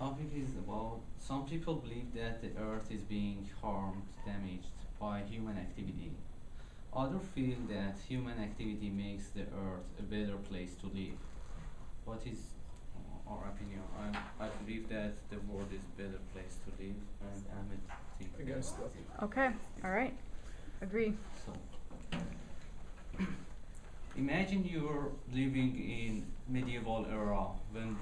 topic is about some people believe that the earth is being harmed, damaged by human activity. Others feel that human activity makes the earth a better place to live. What is our opinion? I believe that the world is a better place to live, and Ahmed think Against that. Okay, all right. Agree. so. Imagine you're living in medieval era when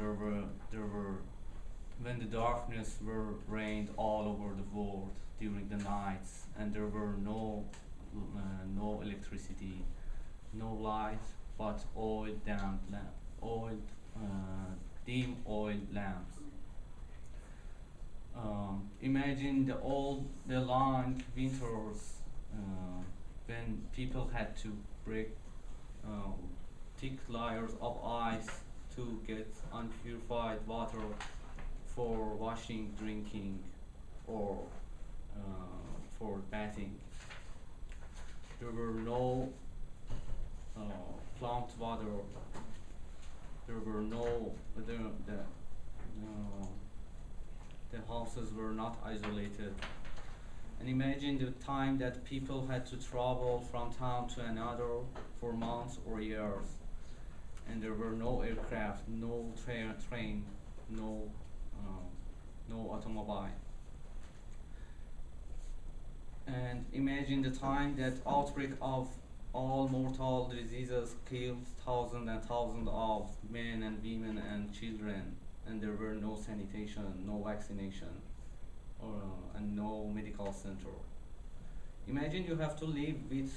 when the darkness were reigned all over the world during the nights, and there were no electricity, no light, but oil dim oil lamps. Imagine the long winters when people had to break uh, thick layers of ice to get unpurified water for washing, drinking, or for bathing. There were no uh, pumped water. There were no uh, the houses were not isolated. And imagine the time that people had to travel from town to another for months or years, and there were no aircraft, no train, no um, no automobile. And imagine the time that outbreak of all mortal diseases killed thousands and thousands of men and women and children, and there were no sanitation, no vaccination, and no medical center. Imagine you have to live with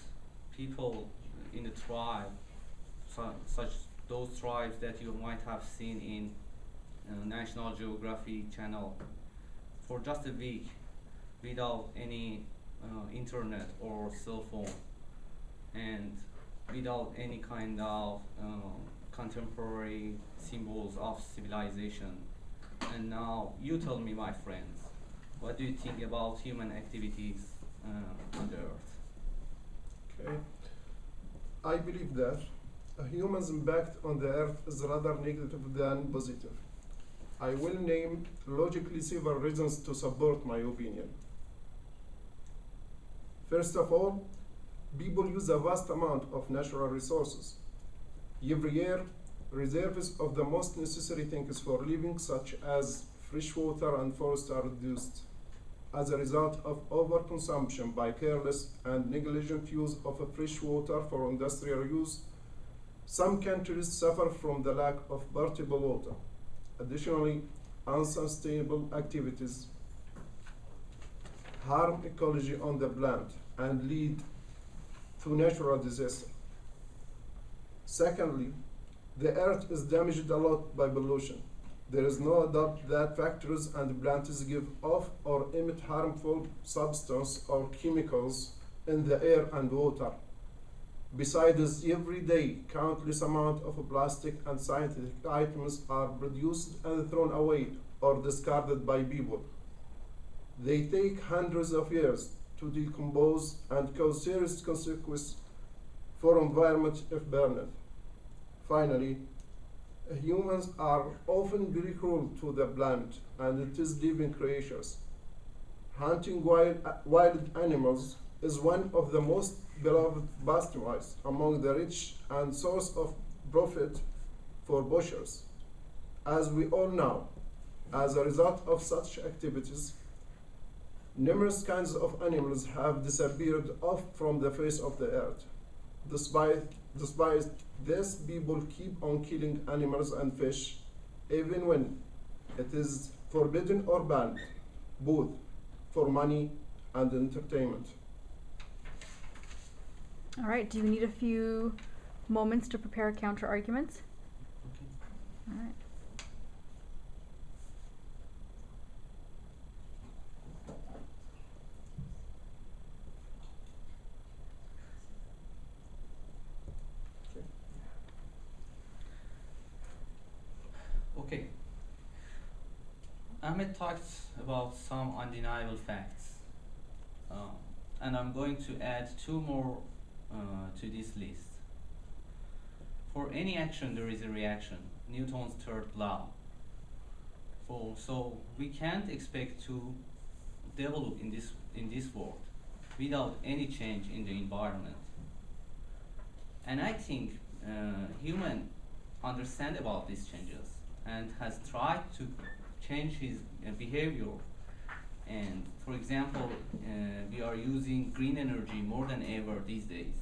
people in a tribe, such those tribes that you might have seen in National Geographic Channel for just a week without any internet or cell phone, and without any kind of contemporary symbols of civilization. And now you tell me, my friends, what do you think about human activities on the earth? Okay. I believe that a human's impact on the earth is rather negative than positive. I will name logically several reasons to support my opinion. First of all, people use a vast amount of natural resources. Every year, reserves of the most necessary things for living, such as fresh water and forests, are reduced. As a result of overconsumption by careless and negligent use of fresh water for industrial use, some countries suffer from the lack of potable water. Additionally, unsustainable activities harm ecology on the planet and lead to natural disaster. Secondly, the earth is damaged a lot by pollution. There is no doubt that factories and plants give off or emit harmful substances or chemicals in the air and water. Besides, every day, countless amounts of plastic and scientific items are produced and thrown away or discarded by people. They take hundreds of years to decompose and cause serious consequences for environment if burned. Finally, humans are often very cruel to the planet and its living creatures. Hunting wild animals is one of the most beloved pastimes among the rich and source of profit for butchers. As we all know, as a result of such activities, numerous kinds of animals have disappeared off from the face of the earth. Despite this, people keep on killing animals and fish, even when it is forbidden or banned, both for money and entertainment. All right. Do you need a few moments to prepare counter arguments? Okay. All right. Okay. Ahmed talked about some undeniable facts, um, and I'm going to add two more to this list. For any action, there is a reaction. Newton's third law. So we can't expect to develop in this world without any change in the environment. And I think human understand about these changes and has tried to change his behavior. And for example, we are using green energy more than ever these days.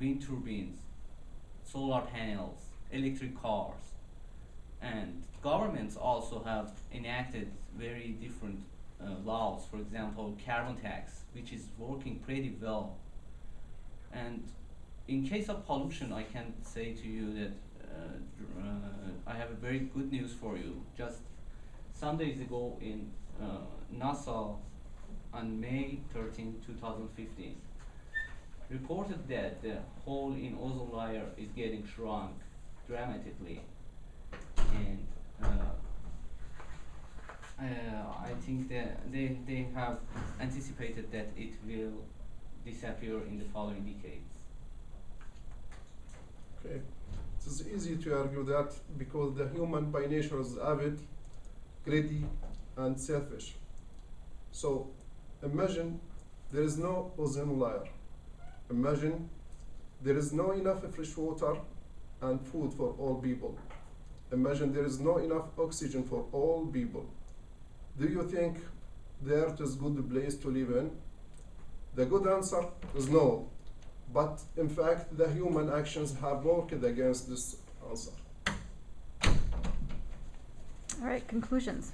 Wind turbines, solar panels, electric cars, and governments also have enacted very different laws. For example, carbon tax, which is working pretty well. And in case of pollution, I can say to you that I have a very good news for you. Just some days ago in NASA on May 13, 2015, reported that the hole in ozone layer is getting shrunk dramatically, and I think that they have anticipated that it will disappear in the following decades. Okay. It is easy to argue that because the human by nature is avid, greedy, and selfish. So imagine there is no ozone layer. Imagine there is no enough fresh water and food for all people. Imagine there is no enough oxygen for all people. Do you think the earth is a good place to live in? The good answer is no. But in fact, the human actions have worked against this answer. All right, conclusions.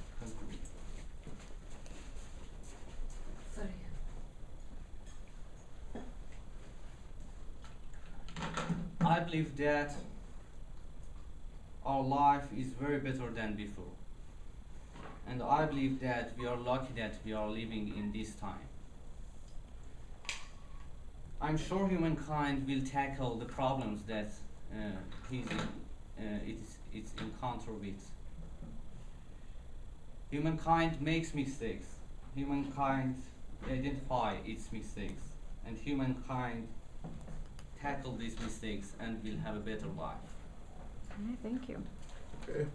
Sorry. I believe that our life is very better than before. And I believe that we are lucky that we are living in this time. I'm sure humankind will tackle the problems that it's encounter with. Humankind makes mistakes. Humankind identify its mistakes, and humankind tackle these mistakes and will have a better life. All right, thank you. Okay.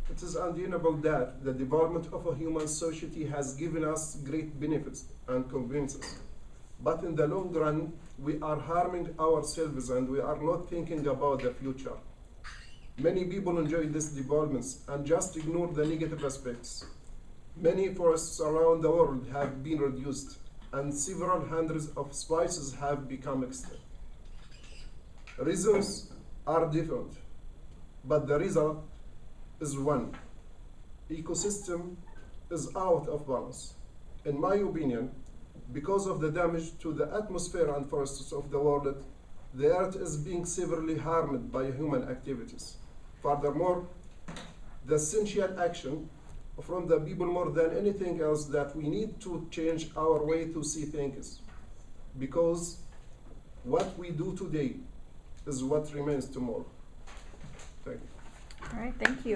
It is undeniable that the development of a human society has given us great benefits and conveniences. But in the long run, we are harming ourselves and we are not thinking about the future. Many people enjoy these developments and just ignore the negative aspects. Many forests around the world have been reduced and several hundreds of species have become extinct. Reasons are different, but the result is one. Ecosystem is out of balance. In my opinion, because of the damage to the atmosphere and forests of the world, the earth is being severely harmed by human activities. Furthermore, the essential action from the people more than anything else that we need to change our way to see things. Because what we do today is what remains tomorrow. Thank you. All right, thank you.